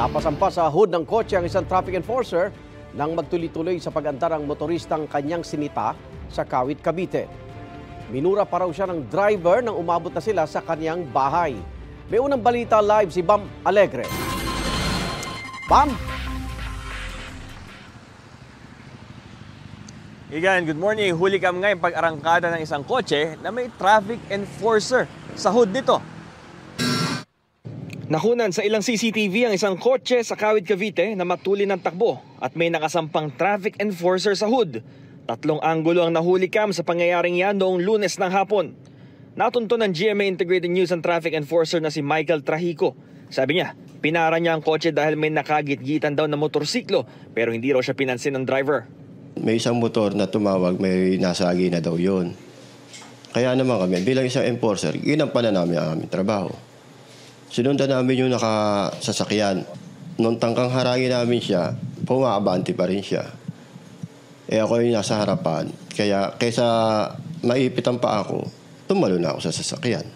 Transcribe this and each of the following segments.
Napasampa sa hood ng kotse ang isang traffic enforcer nang magtuloy-tuloy sa pag-andar ang motoristang kanyang sinita sa Kawit, Cavite. Minura pa raw siya ng driver nang umabot na sila sa kanyang bahay. May unang balita live si Bam Alegre. Bam! Igan, good morning. Huli kami ngayon pag-arangkada ng isang kotse na may traffic enforcer sa hood nito. Nakunan sa ilang CCTV ang isang kotse sa Kawit, Cavite na matuli ng takbo at may nakasampang traffic enforcer sa hood. 3 anggulo ang nahuli cam sa pangyayaring yan noong Lunes ng hapon. Natunto ng GMA Integrated News ang traffic enforcer na si Michael Trahico. Sabi niya, pinara niya ang kotse dahil may nakagit-gitan daw na motorsiklo pero hindi raw siya pinansin ng driver. May isang motor na tumawag, may nasagi na daw yun. Kaya naman kami, bilang isang enforcer, ginampanan namin ang aming trabaho. Sinundan namin yung nakasasakyan. Nung tangkang harangin namin siya, pumaabante pa rin siya. Ako yung nasa harapan. Kaya kaysa maipitan pa ako, tumalo na ako sa sasakyan.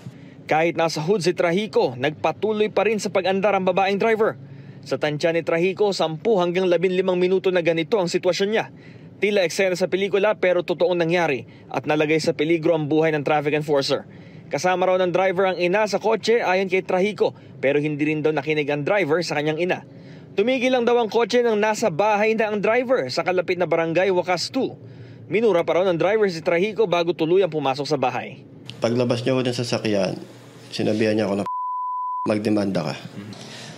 Kahit nasa hood si Trahico, nagpatuloy pa rin sa pag-andar ang babaeng driver. Sa tansya ni Trahico, 10 hanggang 15 minuto na ganito ang sitwasyon niya. Tila eksena sa pelikula pero totoong nangyari at nalagay sa peligro ang buhay ng traffic enforcer. Kasama raw ng driver ang ina sa kotse ayon kay Trahico pero hindi rin daw nakinig ang driver sa kanyang ina. Tumigil lang daw ang kotse nang nasa bahay na ang driver sa kalapit na barangay Wakas 2. Minura pa raw ng driver si Trahico bago tuluyang pumasok sa bahay. Paglabas niya ko ng sasakyan, sinabihan niya ako na magdemanda ka.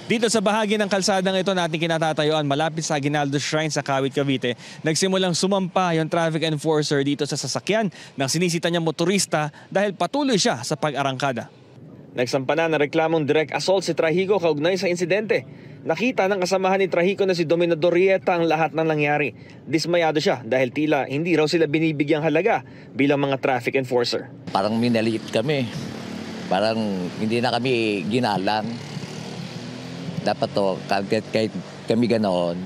Dito sa bahagi ng kalsadang ito natin kinatatayuan malapit sa Aguinaldo Shrine sa Kawit, Cavite, nagsimulang sumampa yung traffic enforcer dito sa sasakyan ng sinisita niyang motorista dahil patuloy siya sa pag-arangkada. Nagsampa na ng reklamong direct assault si Trahico kaugnay sa insidente. Nakita ng kasamahan ni Trahico na si Dominador Rieta ang lahat ng nangyari. Dismayado siya dahil tila hindi raw sila binibigyang halaga bilang mga traffic enforcer. Parang minaliit kami. Parang hindi na kami ginalang. Dapat to, kahit kami ganoon,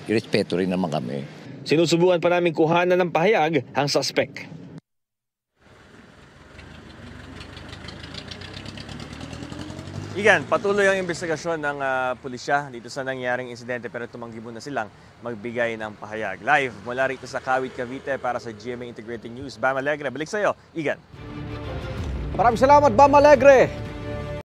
irespeto rin naman kami. Sinusubukan pa namin kuhanan ng pahayag ang suspect. Igan, patuloy ang investigasyon ng pulisya dito sa nangyaring insidente pero tumanggi muna silang magbigay ng pahayag. Live mula rito sa Kawit, Cavite para sa GMA Integrated News. Bam Alegre, balik sa iyo, Igan. Maraming salamat, Bam Alegre.